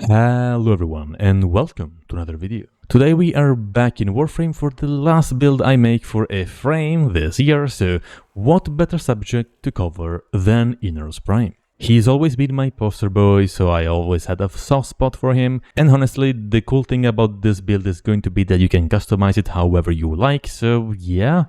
Hello everyone and welcome to another video. Today we are back in Warframe for the last build I make for a frame this year, so what better subject to cover than Inaros Prime. He's always been my poster boy, so I always had a soft spot for him, and honestly the cool thing about this build is going to be that you can customize it however you like, so yeah.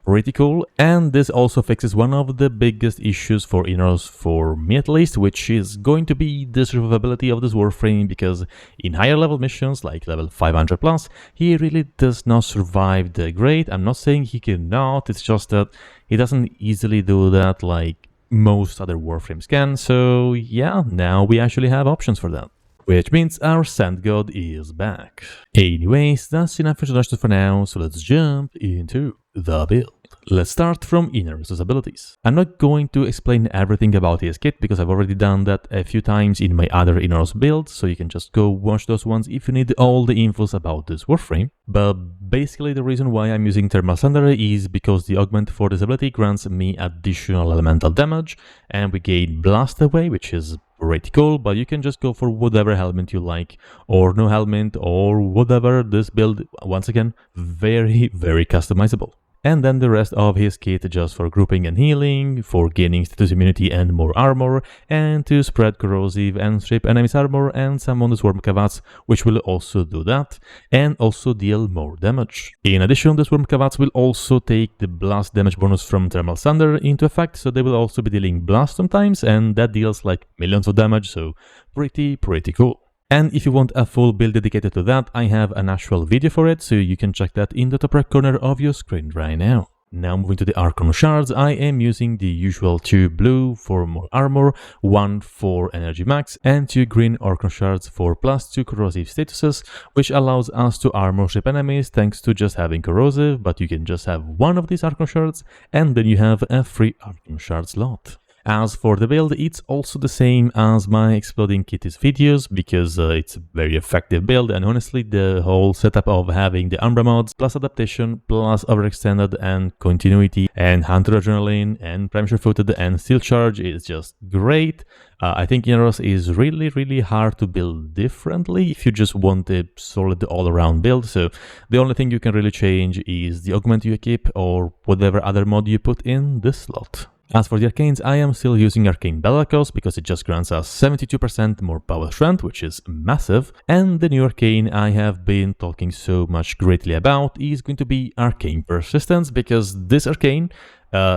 Pretty cool. And this also fixes one of the biggest issues for Inaros, for me at least, which is going to be the survivability of this Warframe, because in higher level missions like level 500 plus, he really does not survive the great. I'm not saying he cannot, it's just that he doesn't easily do that like most other Warframes can, so yeah, now we actually have options for that. Which means our Sand God is back. Anyways, that's enough introduction for now, so let's jump into the build. Let's start from Inaros Abilities. I'm not going to explain everything about his kit because I've already done that a few times in my other Inaros builds, so you can just go watch those ones if you need all the infos about this Warframe. But basically the reason why I'm using Thermal Thunder is because the augment for this ability grants me additional elemental damage, and we gain Blast Away, which is pretty cool, but you can just go for whatever helmet you like, or no helmet, or whatever. This build, once again, very customizable. And then the rest of his kit just for grouping and healing, for gaining status immunity and more armor, and to spread corrosive and strip enemies armor, and summon the Swarm Kavats, which will also do that, and also deal more damage. In addition, the Swarm Kavats will also take the blast damage bonus from Thermal Thunder into effect, so they will also be dealing blast sometimes, and that deals like millions of damage, so pretty cool. And if you want a full build dedicated to that, I have an actual video for it, so you can check that in the top right corner of your screen right now. Now moving to the Archon Shards, I am using the usual 2 blue for more armor, 1 for energy max, and 2 green Archon Shards for +2 corrosive statuses, which allows us to armor ship enemies thanks to just having corrosive, but you can just have one of these Archon Shards, and then you have a free Archon Shard slot. As for the build, it's also the same as my Exploding Kitties videos, because it's a very effective build, and honestly the whole setup of having the Umbra mods, plus adaptation, plus overextended and continuity, and Hunter Adrenaline, and Premature Footed, and Steel Charge is just great. I think Inaros is really hard to build differently if you just want a solid all-around build, so the only thing you can really change is the augment you equip or whatever other mod you put in this slot. As for the Arcanes, I am still using Arcane Bellicose because it just grants us 72% more power strength, which is massive, and the new Arcane I have been talking so much greatly about is going to be Arcane Persistence, because this Arcane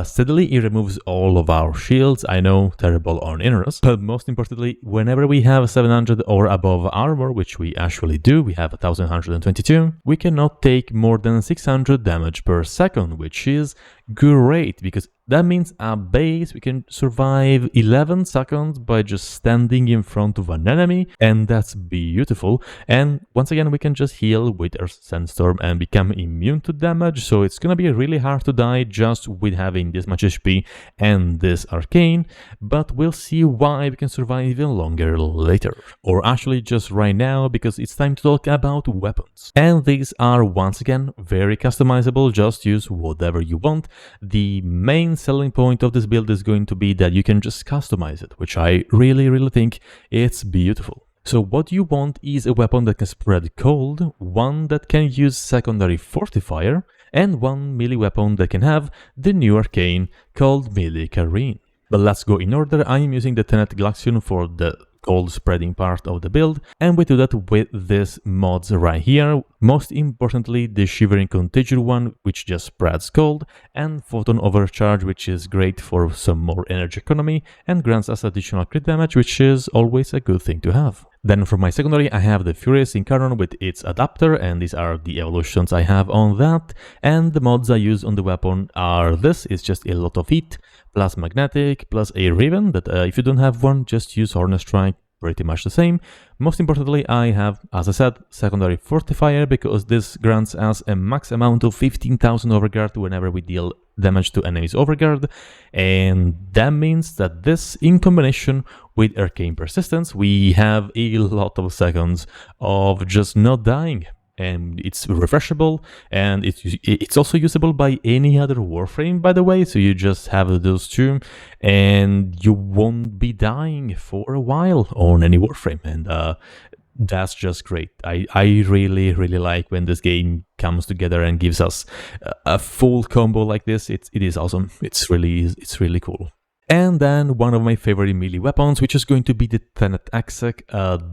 steadily it removes all of our shields. I know, terrible on Inaros, but most importantly, whenever we have 700 or above armor, which we actually do, we have 1122, we cannot take more than 600 damage per second, which is great, because that means at base we can survive 11 seconds by just standing in front of an enemy, and that's beautiful. And once again, we can just heal with our Sandstorm and become immune to damage, so it's gonna be really hard to die just with having this much HP and this Arcane, but we'll see why we can survive even longer later. Or actually just right now, because it's time to talk about weapons. And these are once again very customizable, just use whatever you want. The main selling point of this build is going to be that you can just customize it, which I really think it's beautiful. So what you want is a weapon that can spread cold, one that can use secondary fortifier, and one melee weapon that can have the new Arcane called Melee Careen. But let's go in order. I am using the Tenet Glaxion for the cold spreading part of the build, and we do that with these mods right here. Most importantly, the Shivering Contagion one, which just spreads cold, and Photon Overcharge, which is great for some more energy economy and grants us additional crit damage, which is always a good thing to have. Then for my secondary, I have the Furious Incarnon with its adapter, and these are the evolutions I have on that. And the mods I use on the weapon are this, it's just a lot of heat, plus magnetic, plus a Raven, that if you don't have one, just use Hornet Strike, pretty much the same. Most importantly, I have, as I said, secondary fortifier, because this grants us a max amount of 15,000 overguard whenever we deal damage to enemies overguard, and that means that this, in combination with Arcane Persistence, we have a lot of seconds of just not dying. and it's refreshable, and it's also usable by any other Warframe, by the way. So you just have those two, and you won't be dying for a while on any Warframe, and that's just great. I really like when this game comes together and gives us a full combo like this. It is awesome. It's really cool. And then one of my favorite melee weapons, which is going to be the Tenet Exec.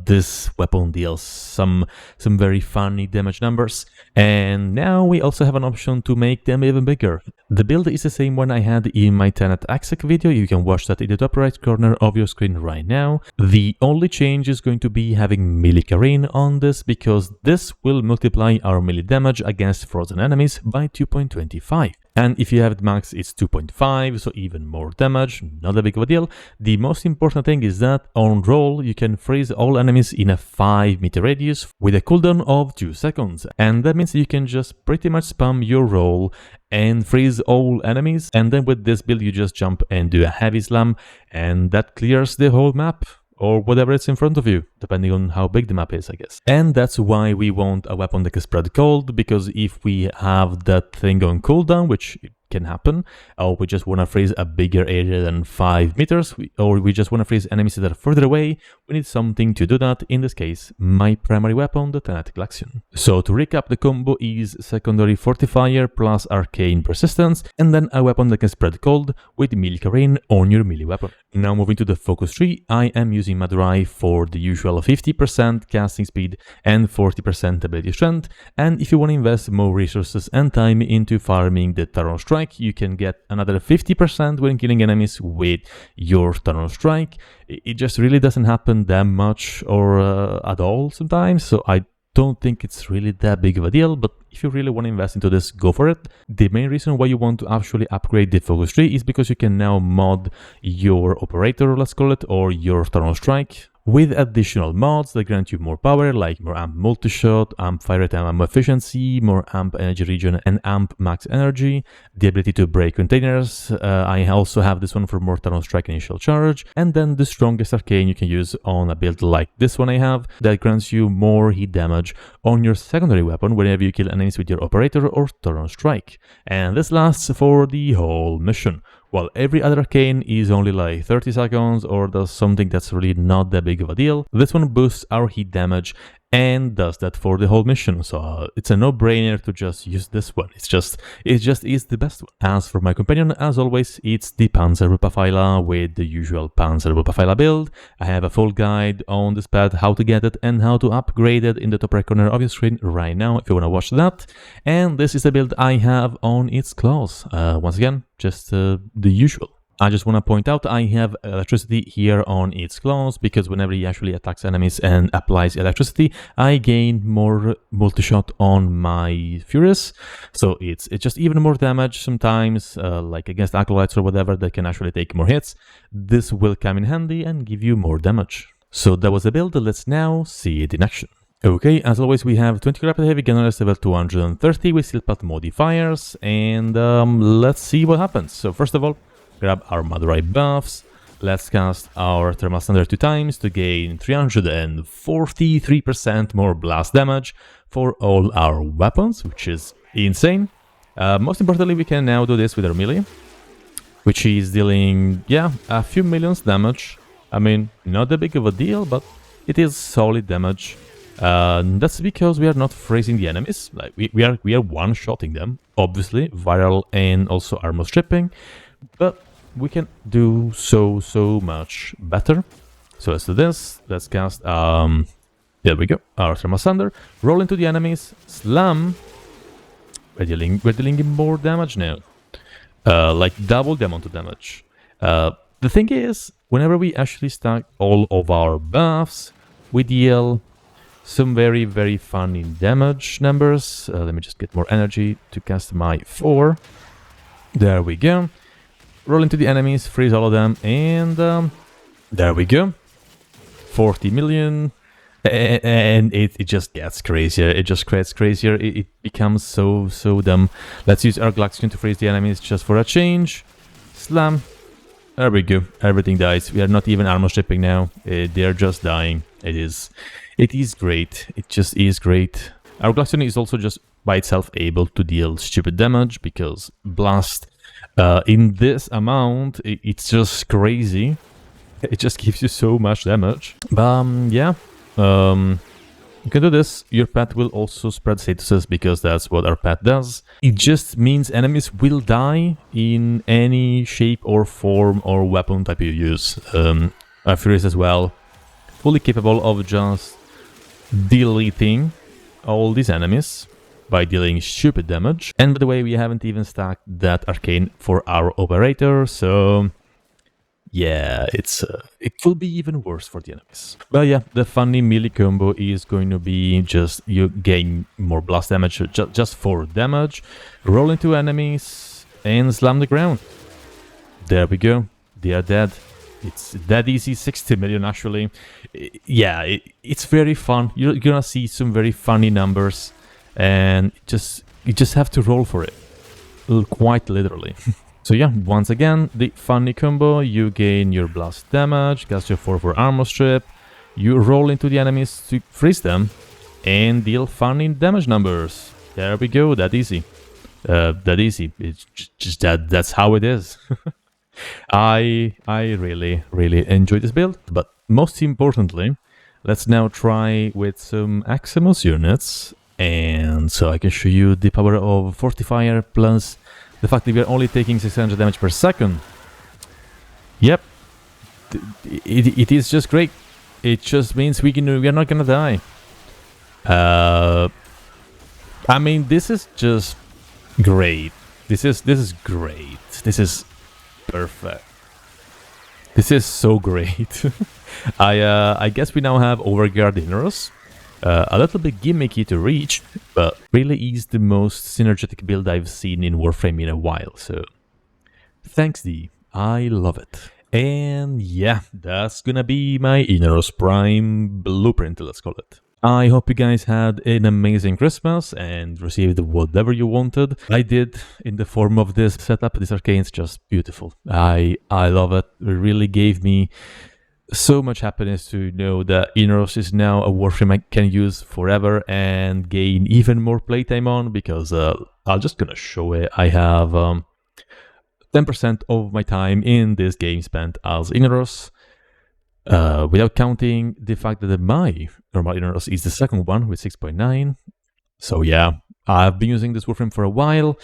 This weapon deals some very funny damage numbers, and now we also have an option to make them even bigger. The build is the same one I had in my Tenet Exec video. You can watch that in the top right corner of your screen right now. The only change is going to be having melee careen on this, because this will multiply our melee damage against frozen enemies by 2.25. And if you have it max, it's 2.5, so even more damage, not a big of a deal. The most important thing is that on roll, you can freeze all enemies in a 5-meter radius with a cooldown of 2 seconds. And that means you can just pretty much spam your roll and freeze all enemies. And then with this build, you just jump and do a heavy slam, and that clears the whole map, or whatever is in front of you, depending on how big the map is, I guess. And that's why we want a weapon that can spread cold, because if we have that thing on cooldown, which can happen, or we just want to freeze a bigger area than 5 meters, or we just want to freeze enemies that are further away, we need something to do that. In this case, my primary weapon, the Tenet Glaxion. So to recap, the combo is secondary fortifier plus arcane persistence, and then a weapon that can spread cold with melee careen on your melee weapon. Now moving to the focus tree, I am using Madurai for the usual 50% casting speed and 40% ability strength, and if you want to invest more resources and time into farming the Talon Strike, you can get another 50% when killing enemies with your Talon Strike. It just really doesn't happen that much or at all sometimes, so I don't think it's really that big of a deal, but if you really want to invest into this, go for it. The main reason why you want to actually upgrade the focus tree is because you can now mod your operator, let's call it, or your Talon Strike with additional mods that grant you more power, like more amp multi-shot, amp fire rate and ammo efficiency, more amp energy regen and amp max energy, the ability to break containers. I also have this one for more Talon Strike initial charge, and then the strongest arcane you can use on a build like this one I have, that grants you more hit damage on your secondary weapon whenever you kill enemies with your operator or Talon Strike. And this lasts for the whole mission. While every other arcane is only like 30 seconds or does something that's really not that big of a deal, this one boosts our hit damage and does that for the whole mission. So it's a no-brainer to just use this one. It just is the best one. As for my companion, as always, it's the Panzer Rupafila with the usual Panzer Rupafila build. I have a full guide on this pad, how to get it and how to upgrade it in the top right corner of your screen right now if you want to watch that. And this is the build I have on its claws. Once again, just the usual. I just want to point out I have electricity here on its claws, because whenever he actually attacks enemies and applies electricity, I gain more multi-shot on my Furious. So it's just even more damage sometimes, like against acolytes or whatever that can actually take more hits. This will come in handy and give you more damage. So that was the build. Let's now see it in action. Okay, as always, we have 20 rapid heavy gunners level 230 with steel pad modifiers, and let's see what happens. So first of all, grab our Madurai buffs. Let's cast our Thermal Standard 2 times to gain 343% more blast damage for all our weapons, which is insane. Most importantly, we can now do this with our melee, which is dealing, yeah, a few millions damage. I mean, not that big of a deal, but it is solid damage. That's because we are not freezing the enemies. Like we are one-shotting them, obviously, viral and also armor stripping, but we can do so much better. So let's do this. Let's cast there we go, our Thermal Thunder, roll into the enemies, slam. We're dealing more damage now, like double the amount of damage. The thing is, whenever we actually stack all of our buffs, we deal some very funny damage numbers. Let me just get more energy to cast my 4. There we go. Roll into the enemies, freeze all of them, and there we go. 40 million. And it just gets crazier. It just gets crazier. It becomes so dumb. Let's use our Glaxion to freeze the enemies just for a change. Slam. There we go. Everything dies. We are not even armor stripping now. They're just dying. It is great. It just is great. Our Glaceon is also just by itself able to deal stupid damage, because Blast in this amount, it's just crazy. It just gives you so much damage. Yeah. You can do this. Your pet will also spread statuses, because that's what our pet does. It just means enemies will die in any shape or form or weapon type you use. Our Furious as well, fully capable of just deleting all these enemies by dealing stupid damage. And by the way, we haven't even stacked that Arcane for our Operator, so yeah, it will be even worse for the enemies. But yeah, the funny melee combo is going to be just you gain more blast damage, just for damage, roll into enemies, and slam the ground. There we go. They are dead. It's that easy. 60 million actually. Yeah, it's very fun. You're gonna see some very funny numbers, and you just have to roll for it, quite literally. So yeah, once again, the funny combo, you gain your blast damage, cast your 4 for armor strip, you roll into the enemies to freeze them, and deal funny damage numbers. There we go, that easy. That easy. It's just that's how it is. I really enjoy this build, but most importantly, let's now try with some Aximus units, and so I can show you the power of Fortifier plus the fact that we are only taking 600 damage per second. Yep, it is just great. It just means we are not gonna die. I mean, this is just great. This is great. This is perfect. This is so great. I guess we now have Overguard Inaros. A little bit gimmicky to reach, but really is the most synergetic build I've seen in Warframe in a while, so thanks D, I love it. And yeah, that's gonna be my Inaros Prime blueprint, let's call it. I hope you guys had an amazing Christmas and received whatever you wanted. I did, in the form of this setup. This Arcane's just beautiful. I love it. It really gave me so much happiness to know that Inaros is now a Warframe I can use forever and gain even more playtime on, because I'm just gonna show it. I have 10% of my time in this game spent as Inaros, without counting the fact that my normal Inaros is the second one with 6.9. So yeah, I've been using this Warframe for a while.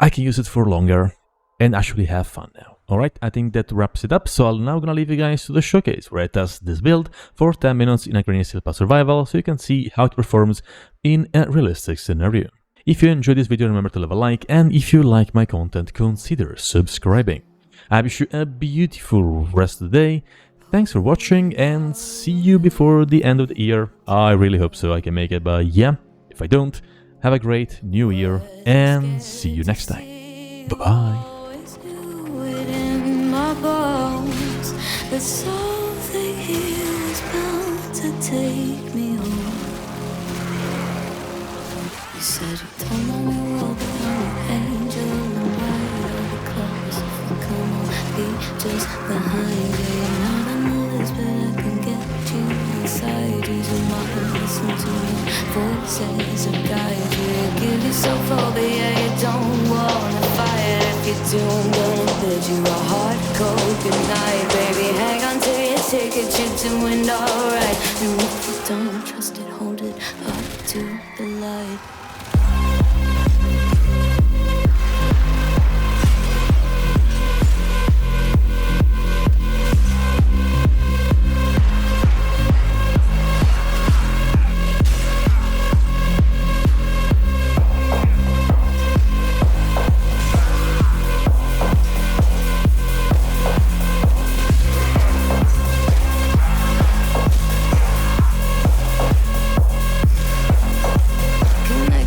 I can use it for longer and actually have fun now. Alright, I think that wraps it up, so I'm now gonna leave you guys to the showcase, where I test this build for 10 minutes in Arcanes Steel Pass Survival, so you can see how it performs in a realistic scenario. If you enjoyed this video, remember to leave a like, and if you like my content, consider subscribing. I wish you a beautiful rest of the day. Thanks for watching, and see you before the end of the year. I really hope so I can make it, but yeah, if I don't, have a great new year, and see you next time. Bye-bye. Bones, the soul that heals bound to take me home. You said you don't know me well, but I'm an angel and white are the colors. Come on, be just behind you. You're not a noise, but I can get you inside you. So my listen to me, voices and guide you. Give yourself all, but yeah, you don't wanna fight. If you do, I'm gonna bid you a hard cold goodnight, baby. Hang on to your ticket, you're doing alright. And if you don't trust it, hold it up to the light. Connect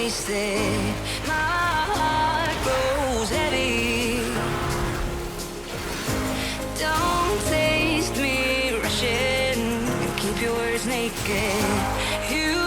wasted. My heart grows heavy. Don't taste me rushing. Keep your words naked. You